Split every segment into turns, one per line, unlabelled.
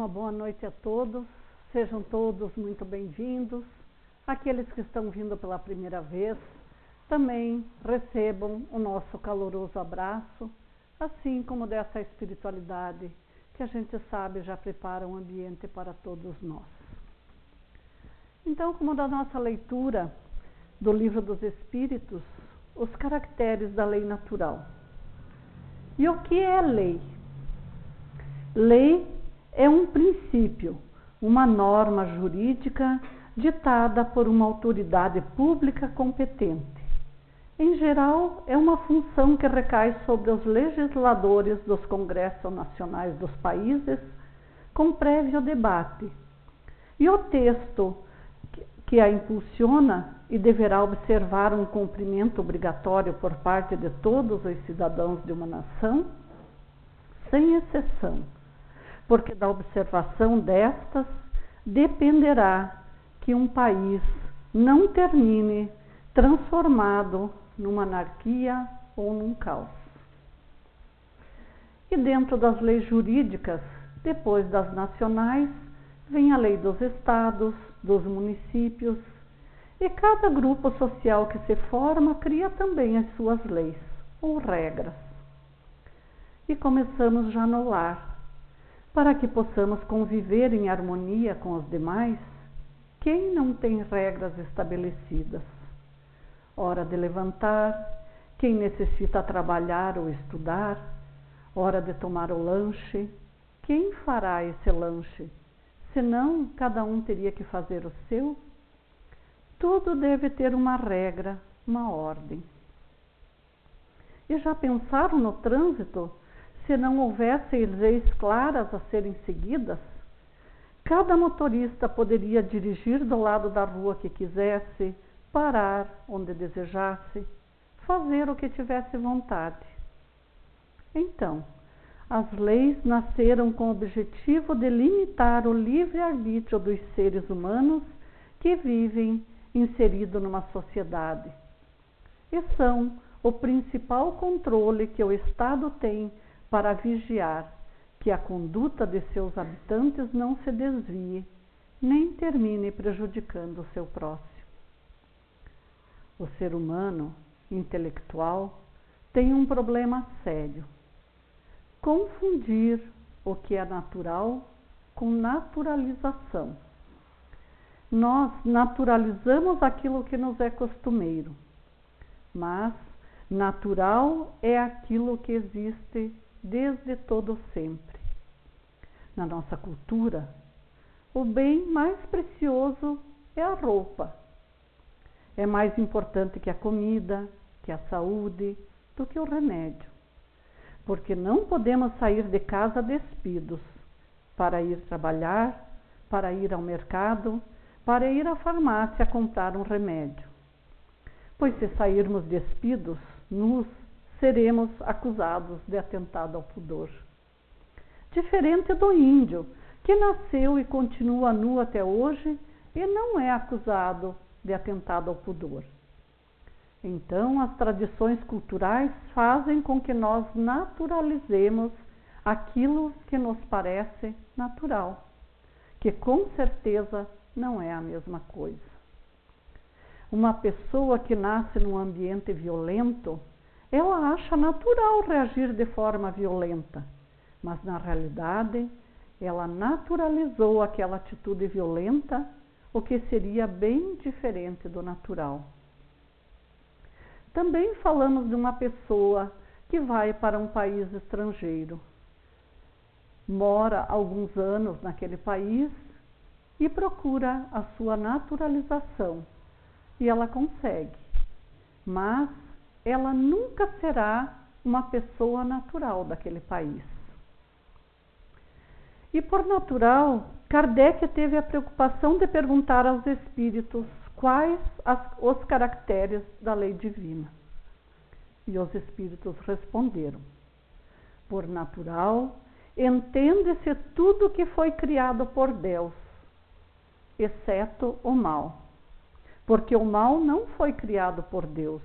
uma boa noite a todos, sejam todos muito bem-vindos. Aqueles que estão vindo pela primeira vez, também recebam o nosso caloroso abraço, assim como dessa espiritualidade que a gente sabe já prepara um ambiente para todos nós. Então, como da nossa leitura do Livro dos Espíritos, os caracteres da lei natural. E o que é lei? Lei é um princípio, uma norma jurídica ditada por uma autoridade pública competente. Em geral, é uma função que recai sobre os legisladores dos congressos nacionais dos países, com prévio debate. E o texto que a impulsiona e deverá observar um cumprimento obrigatório por parte de todos os cidadãos de uma nação, sem exceção, porque da observação destas dependerá que um país não termine transformado numa anarquia ou num caos. E dentro das leis jurídicas, depois das nacionais, vem a lei dos estados, dos municípios, e cada grupo social que se forma cria também as suas leis ou regras. E começamos já no lar. Para que possamos conviver em harmonia com os demais, quem não tem regras estabelecidas? Hora de levantar, quem necessita trabalhar ou estudar, hora de tomar o lanche, quem fará esse lanche? Senão, cada um teria que fazer o seu? Tudo deve ter uma regra, uma ordem. E já pensaram no trânsito? Se não houvesse leis claras a serem seguidas, cada motorista poderia dirigir do lado da rua que quisesse, parar onde desejasse, fazer o que tivesse vontade. Então, as leis nasceram com o objetivo de limitar o livre-arbítrio dos seres humanos que vivem inseridos numa sociedade. E são o principal controle que o Estado tem para vigiar que a conduta de seus habitantes não se desvie, nem termine prejudicando o seu próximo. O ser humano intelectual tem um problema sério: confundir o que é natural com naturalização. Nós naturalizamos aquilo que nos é costumeiro, mas natural é aquilo que existe desde todo sempre. Na nossa cultura, o bem mais precioso é a roupa. É mais importante que a comida, que a saúde, do que o remédio. Porque não podemos sair de casa despidos para ir trabalhar, para ir ao mercado, para ir à farmácia comprar um remédio. Pois se sairmos despidos, nus, seremos acusados de atentado ao pudor. Diferente do índio, que nasceu e continua nu até hoje e não é acusado de atentado ao pudor. Então, as tradições culturais fazem com que nós naturalizemos aquilo que nos parece natural, que com certeza não é a mesma coisa. Uma pessoa que nasce num ambiente violento, ela acha natural reagir de forma violenta, mas na realidade ela naturalizou aquela atitude violenta, o que seria bem diferente do natural. Também falamos de uma pessoa que vai para um país estrangeiro, mora alguns anos naquele país e procura a sua naturalização, e ela consegue, mas ela nunca será uma pessoa natural daquele país. E por natural, Kardec teve a preocupação de perguntar aos espíritos quais os caracteres da lei divina. E os espíritos responderam: por natural, entende-se tudo que foi criado por Deus, exceto o mal. Porque o mal não foi criado por Deus,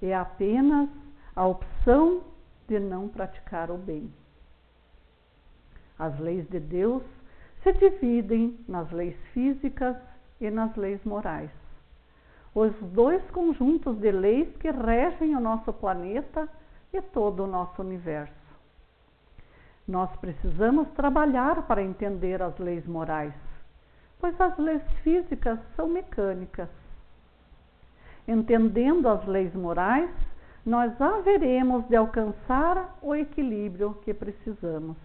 é apenas a opção de não praticar o bem. As leis de Deus se dividem nas leis físicas e nas leis morais. Os dois conjuntos de leis que regem o nosso planeta e todo o nosso universo. Nós precisamos trabalhar para entender as leis morais, pois as leis físicas são mecânicas. Entendendo as leis morais, nós haveremos de alcançar o equilíbrio que precisamos.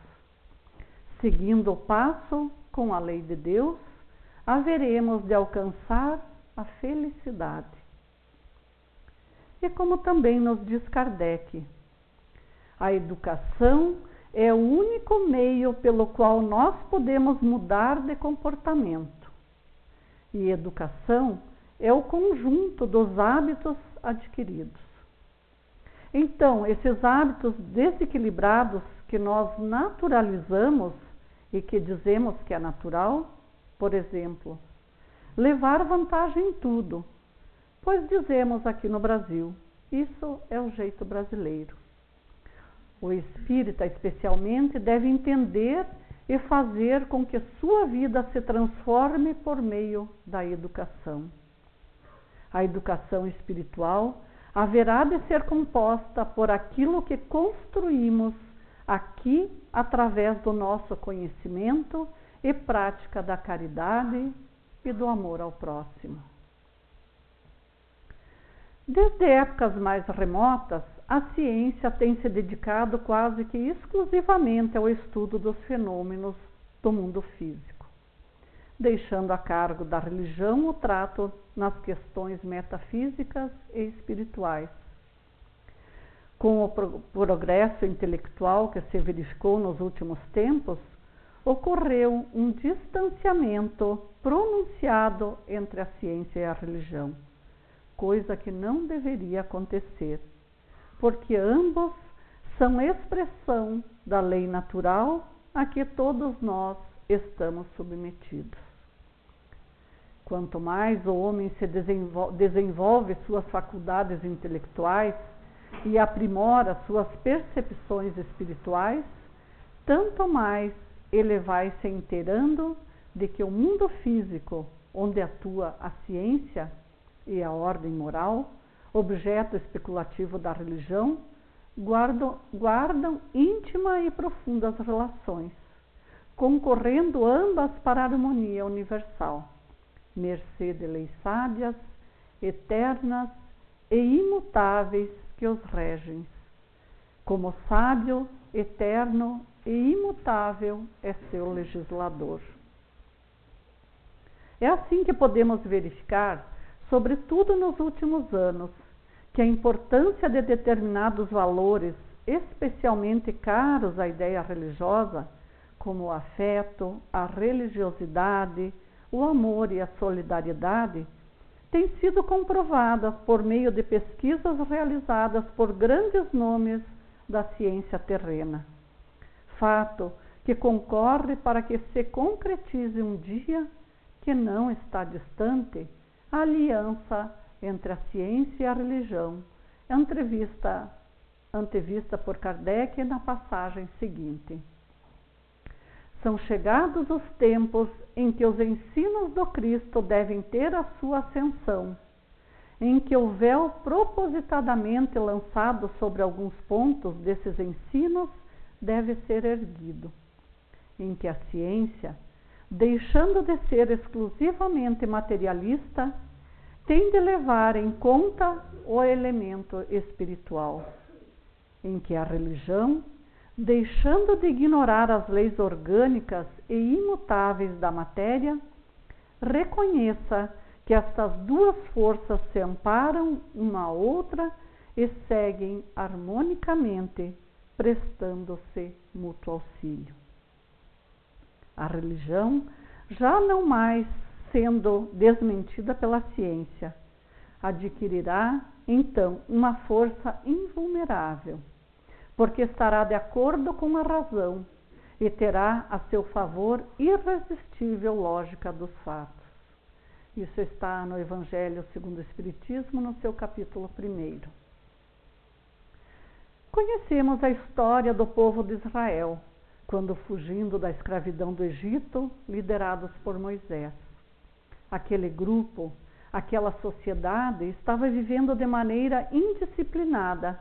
Seguindo o passo com a lei de Deus, haveremos de alcançar a felicidade. E como também nos diz Kardec, a educação é o único meio pelo qual nós podemos mudar de comportamento. E educação é o conjunto dos hábitos adquiridos. Então, esses hábitos desequilibrados que nós naturalizamos e que dizemos que é natural, por exemplo, levar vantagem em tudo, pois dizemos aqui no Brasil, isso é o jeito brasileiro. O espírita, especialmente, deve entender e fazer com que sua vida se transforme por meio da educação. A educação espiritual haverá de ser composta por aquilo que construímos aqui através do nosso conhecimento e prática da caridade e do amor ao próximo. Desde épocas mais remotas, a ciência tem se dedicado quase que exclusivamente ao estudo dos fenômenos do mundo físico, deixando a cargo da religião o trato nas questões metafísicas e espirituais. Com o progresso intelectual que se verificou nos últimos tempos, ocorreu um distanciamento pronunciado entre a ciência e a religião, coisa que não deveria acontecer, porque ambos são expressão da lei natural a que todos nós estamos submetidos. Quanto mais o homem se desenvolve suas faculdades intelectuais e aprimora suas percepções espirituais, tanto mais ele vai se inteirando de que o mundo físico, onde atua a ciência e a ordem moral, objeto especulativo da religião, guardam íntima e profundas relações, concorrendo ambas para a harmonia universal, mercê de leis sábias, eternas e imutáveis que os regem. Como sábio, eterno e imutável é seu legislador. É assim que podemos verificar, sobretudo nos últimos anos, que a importância de determinados valores, especialmente caros à ideia religiosa, como o afeto, a religiosidade, o amor e a solidariedade, tem sido comprovada por meio de pesquisas realizadas por grandes nomes da ciência terrena. Fato que concorre para que se concretize um dia que não está distante a aliança entre a ciência e a religião, antevista por Kardec na passagem seguinte. São chegados os tempos em que os ensinos do Cristo devem ter a sua ascensão, em que o véu propositadamente lançado sobre alguns pontos desses ensinos deve ser erguido, em que a ciência, deixando de ser exclusivamente materialista, tem de levar em conta o elemento espiritual, em que a religião, deixando de ignorar as leis orgânicas e imutáveis da matéria, reconheça que estas duas forças se amparam uma à outra e seguem harmonicamente, prestando-se mútuo auxílio. A religião, já não mais sendo desmentida pela ciência, adquirirá então uma força invulnerável, porque estará de acordo com a razão e terá a seu favor irresistível lógica dos fatos. Isso está no Evangelho segundo o Espiritismo, no seu capítulo 1. Conhecemos a história do povo de Israel, quando fugindo da escravidão do Egito, liderados por Moisés. Aquele grupo, aquela sociedade estava vivendo de maneira indisciplinada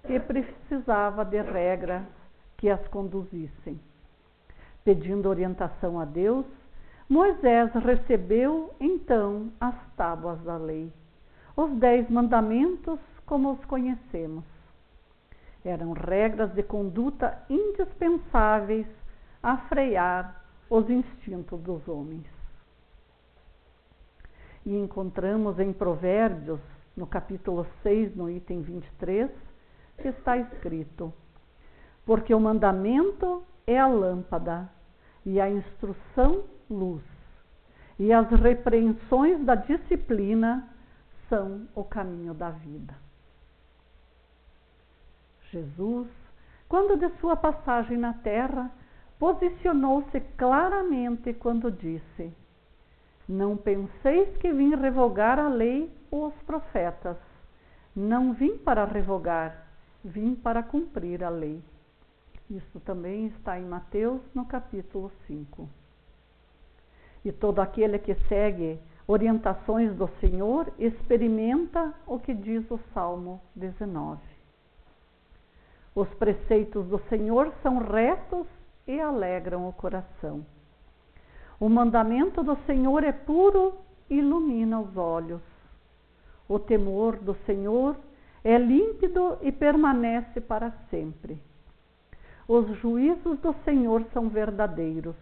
e precisava de regras que as conduzissem. Pedindo orientação a Deus, Moisés recebeu então as tábuas da lei, os 10 mandamentos como os conhecemos. Eram regras de conduta indispensáveis a frear os instintos dos homens. E encontramos em Provérbios, no capítulo 6, no item 23, que está escrito: porque o mandamento é a lâmpada, e a instrução luz, e as repreensões da disciplina são o caminho da vida. Jesus, quando de sua passagem na terra, posicionou-se claramente quando disse: não penseis que vim revogar a lei ou os profetas. Não vim para revogar, vim para cumprir a lei. Isso também está em Mateus, no capítulo 5. E todo aquele que segue orientações do Senhor experimenta o que diz o Salmo 19. Os preceitos do Senhor são retos e alegram o coração. O mandamento do Senhor é puro e ilumina os olhos. O temor do Senhor é límpido e permanece para sempre. Os juízos do Senhor são verdadeiros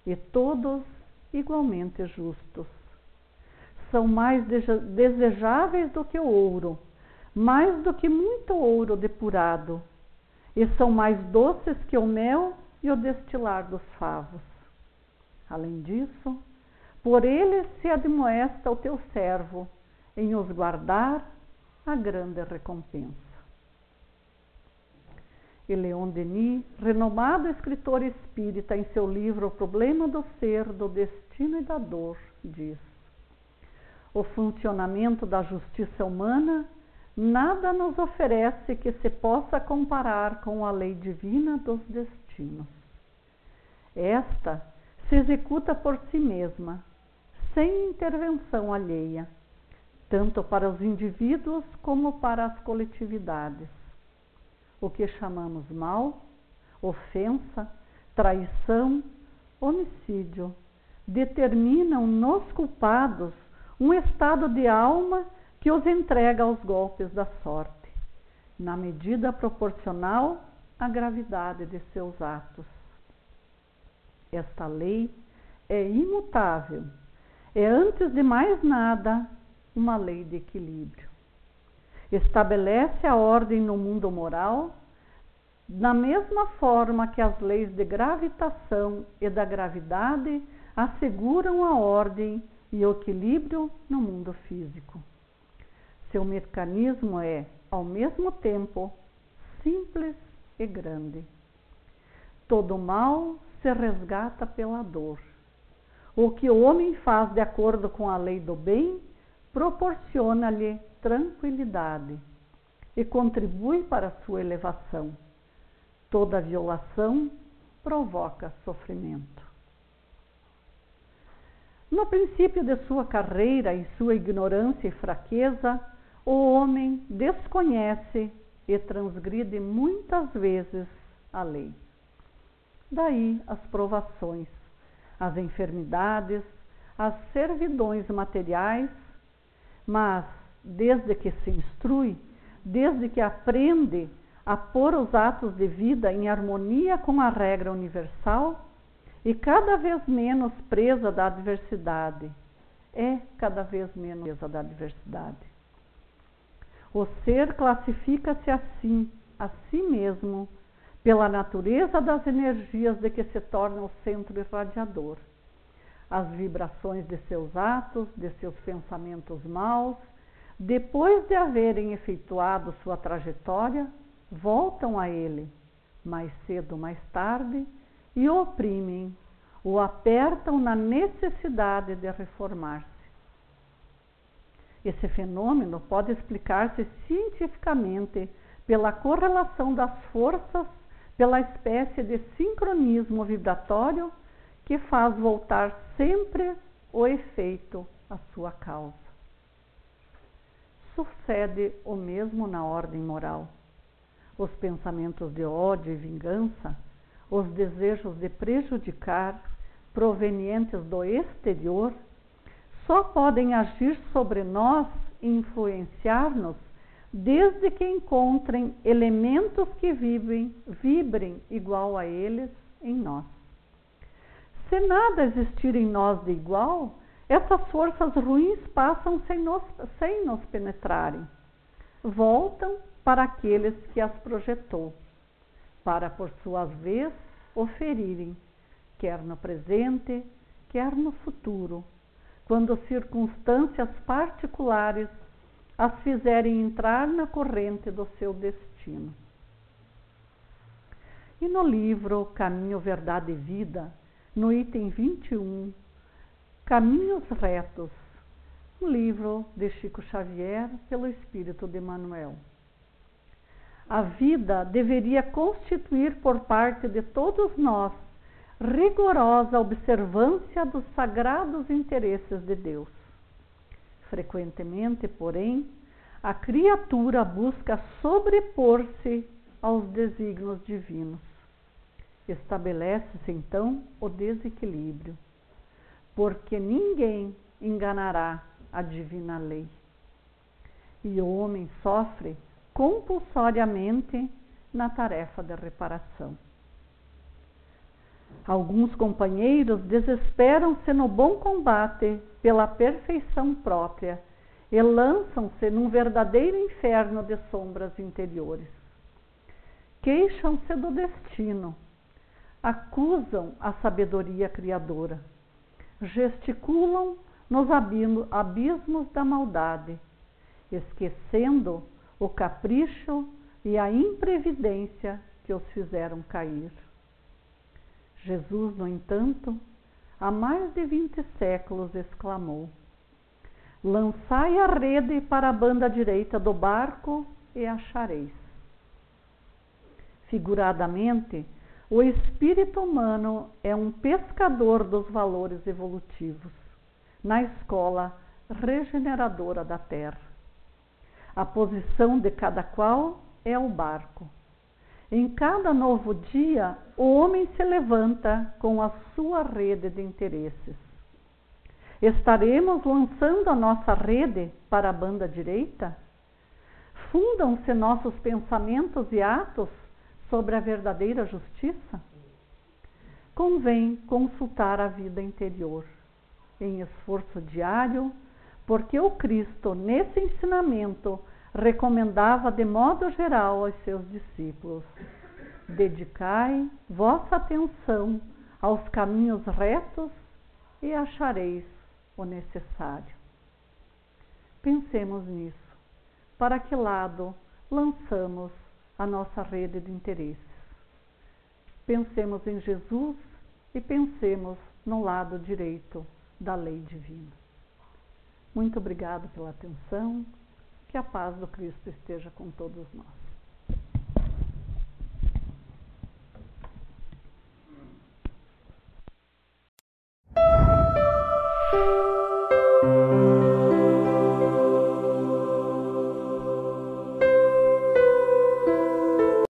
e todos igualmente justos. São mais desejáveis do que o ouro, mais do que muito ouro depurado, e são mais doces que o mel e o destilar dos favos. Além disso, por eles se admoesta o teu servo, em os guardar a grande recompensa. E Leon Denis, renomado escritor espírita, em seu livro O Problema do Ser, do Destino e da Dor, diz: o funcionamento da justiça humana nada nos oferece que se possa comparar com a lei divina dos destinos. Esta se executa por si mesma, sem intervenção alheia, tanto para os indivíduos como para as coletividades. O que chamamos mal, ofensa, traição, homicídio, determinam nos culpados um estado de alma que os entrega aos golpes da sorte, na medida proporcional à gravidade de seus atos. Esta lei é imutável, é antes de mais nada uma lei de equilíbrio. Estabelece a ordem no mundo moral da mesma forma que as leis de gravitação e da gravidade asseguram a ordem e o equilíbrio no mundo físico. Seu mecanismo é, ao mesmo tempo, simples e grande. Todo mal se resgata pela dor. O que o homem faz de acordo com a lei do bem proporciona-lhe tranquilidade e contribui para a sua elevação. Toda violação provoca sofrimento. No princípio de sua carreira, em sua ignorância e fraqueza, o homem desconhece e transgride muitas vezes a lei. Daí as provações, as enfermidades, as servidões materiais, mas desde que se instrui, desde que aprende a pôr os atos de vida em harmonia com a regra universal, e cada vez menos presa da adversidade, cada vez menos presa da adversidade. O ser classifica-se assim, a si mesmo, pela natureza das energias de que se torna o centro irradiador. As vibrações de seus atos, de seus pensamentos maus, depois de haverem efetuado sua trajetória, voltam a ele, mais cedo ou mais tarde, e o oprimem, o apertam na necessidade de reformar-se. Esse fenômeno pode explicar-se cientificamente pela correlação das forças pela espécie de sincronismo vibratório que faz voltar sempre o efeito à sua causa. Sucede o mesmo na ordem moral. Os pensamentos de ódio e vingança, os desejos de prejudicar, provenientes do exterior, só podem agir sobre nós e influenciar-nos desde que encontrem elementos que vibrem igual a eles em nós. Se nada existir em nós de igual, essas forças ruins passam sem nos penetrarem. Voltam para aqueles que as projetou, para, por sua vez, o ferirem, quer no presente, quer no futuro, quando circunstâncias particulares as fizerem entrar na corrente do seu destino. E no livro Caminho, Verdade e Vida, no item 21, Caminhos Retos, um livro de Chico Xavier pelo Espírito de Emmanuel. A vida deveria constituir por parte de todos nós rigorosa observância dos sagrados interesses de Deus. Frequentemente, porém, a criatura busca sobrepor-se aos desígnios divinos. Estabelece-se então o desequilíbrio, porque ninguém enganará a divina lei. E o homem sofre compulsoriamente na tarefa de reparação. Alguns companheiros desesperam-se no bom combate pela perfeição própria e lançam-se num verdadeiro inferno de sombras interiores. Queixam-se do destino, acusam a sabedoria criadora, gesticulam nos abismos da maldade, esquecendo o capricho e a imprevidência que os fizeram cair. Jesus, no entanto, há mais de 20 séculos exclamou: lançai a rede para a banda direita do barco e achareis. Figuradamente, o espírito humano é um pescador dos valores evolutivos, na escola regeneradora da Terra. A posição de cada qual é o barco. Em cada novo dia, o homem se levanta com a sua rede de interesses. Estaremos lançando a nossa rede para a banda direita? Fundam-se nossos pensamentos e atos sobre a verdadeira justiça? Convém consultar a vida interior, em esforço diário, porque o Cristo, nesse ensinamento, recomendava de modo geral aos seus discípulos: dedicai vossa atenção aos caminhos retos e achareis o necessário. Pensemos nisso. Para que lado lançamos a nossa rede de interesses? Pensemos em Jesus e pensemos no lado direito da lei divina. Muito obrigado pela atenção. Que a paz do Cristo esteja com todos nós.